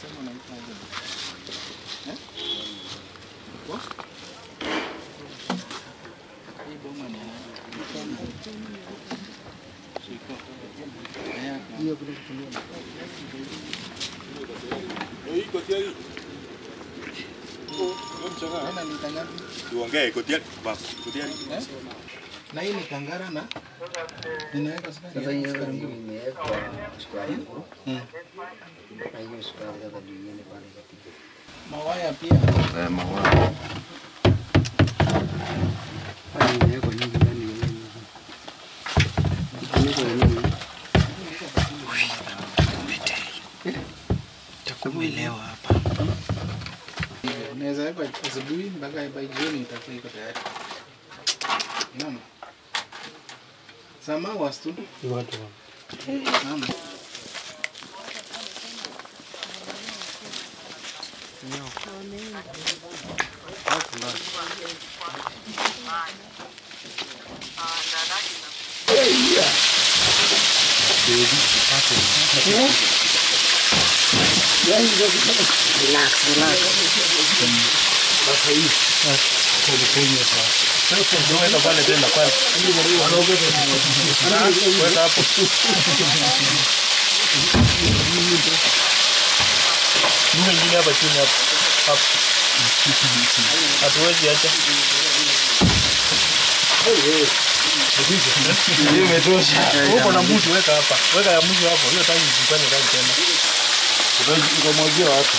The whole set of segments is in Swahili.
unasema unaita aje? Kwa? Hii boma ni hiyo kuna kutumia. Iko tayari. Nani ni kangara? Tuongee iko tayari basi. Iko tayari. Na hii ni kangara na ninaweka Sasa hiyo imewekwa sukari nguru. Na hiyo sukari sasa ndio iende pale katika. Mawaya pia. Mawaya. Hadi imewekwa nyingi ndani ya nini. Imewekwa nyingi. Takumelewa hapa. Unaweza weka asubuhi mpaka by jioni itakuwa iko tayari. Naam. Sama wastu. Ni watu. Naam. Hatuwezi acha. Ndio imetosha. Uko na mtu weka hapa. Weka ya mtu hapo. Hiyo tangi isifanye kazi tena. Utamwagia watu.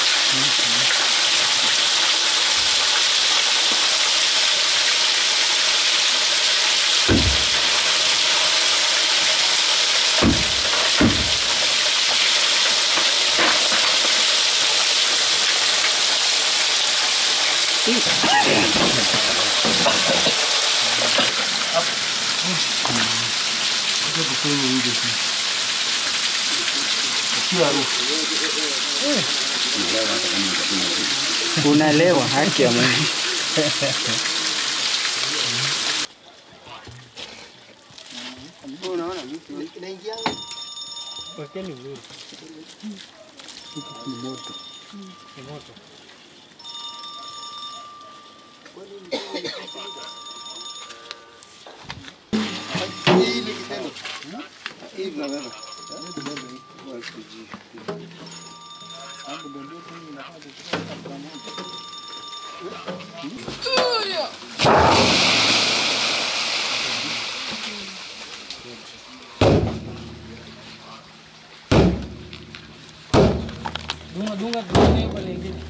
Unalewa haki ya Mungu. Unaona mtu inaingia. Wakeni vizuri. Ni moto. Ni moto. Hii ni kitendo. Hii ndio wewe. Dunga dunia pale ingine.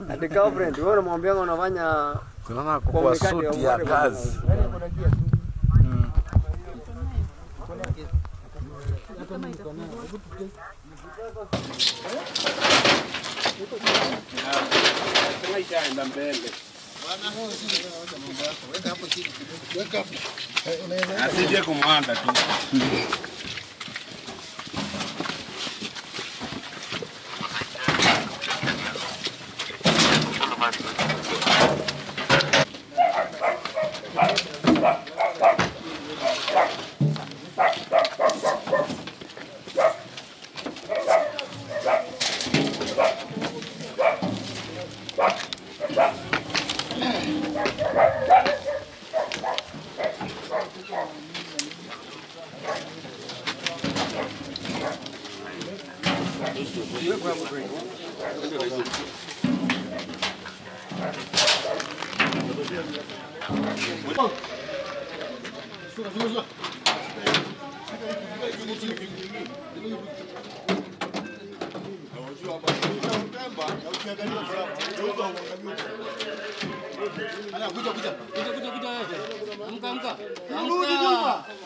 Ati girlfriend, wewe unamwambia unafanya Tunaona kwa suti ya kazi. Asije kumwanda tu.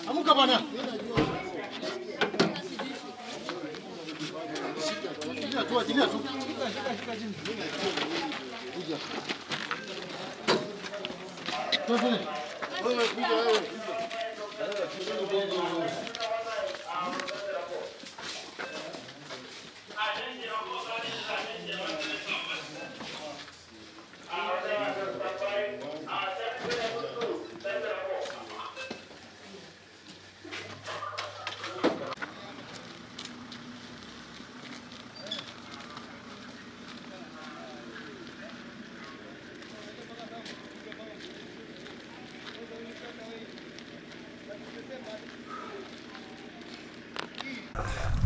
Amka bwana. Jinia tu. Kuja. Wewe kuja wewe.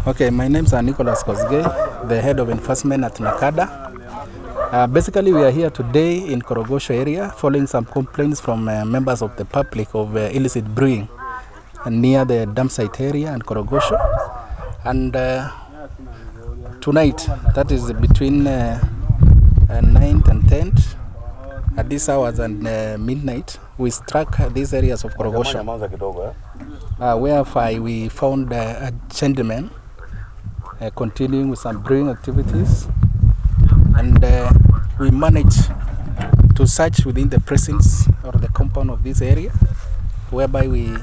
Okay, my name is Nicholas Kosgei, the head of enforcement at Nakada. Basically, we are here today in Korogosho area following some complaints from members of the public of illicit brewing near the dump site area in Korogosho. And tonight, that is between 9th and 10th, at these hours and midnight, we struck these areas of Korogosho, whereby we found a gentleman continuing with some brewing activities, and we managed to search within the precincts or the compound of this area, whereby we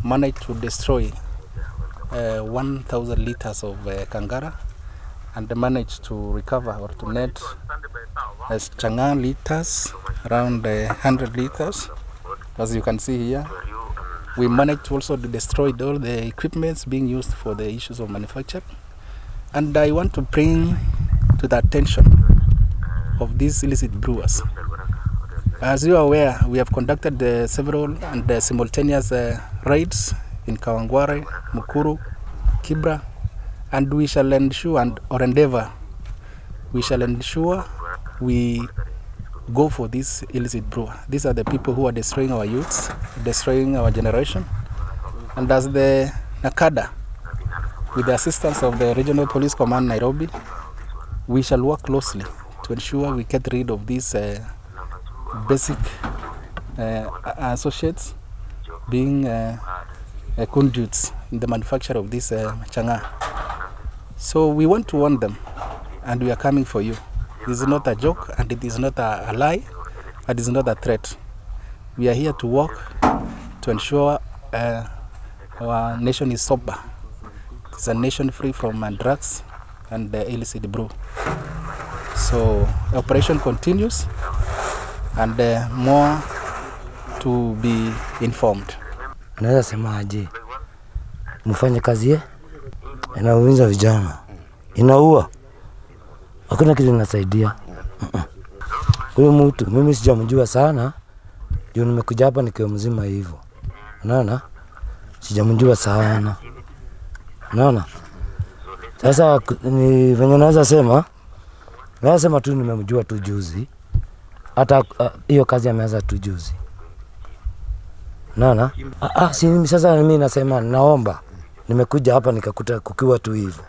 managed to destroy 1,000 liters of Kangara, and managed to recover or to net as Chang'aa liters, around 100 liters, as you can see here. We managed also to destroy all the equipments being used for the issues of manufacture. And I want to bring to the attention of these illicit brewers. As you are aware, we have conducted several and simultaneous raids in Kawangware, Mukuru, Kibra, and we shall ensure or endeavor, we shall ensure we go for this illicit brewer. These are the people who are destroying our youths, destroying our generation. And as the Nakada, with the assistance of the Regional Police Command Nairobi, we shall work closely to ensure we get rid of these basic associates being conduits in the manufacture of this Chang'aa. So we want to warn them, and we are coming for you. This is not a joke, and it is not a lie, it is not a threat. We are here to work to ensure our nation is sober. It's a nation free from drugs and illicit brew. So operation continues, and more to be informed. Naweza sema aje, mfanye kazi inaumiza vijana, inaua, hakuna kitu inasaidia. Huyo mtu mimi sijamjua sana, ndio nimekuja hapa nikiwa mzima hivyo. Unaona? Sijamjua sana. Unaona? Sasa ni venye naweza sema tu nimemjua tu juzi. Hata hiyo kazi ameanza tu juzi. Unaona? Si sasa mimi nasema naomba. Nimekuja hapa nikakuta kukiwa tu hivyo.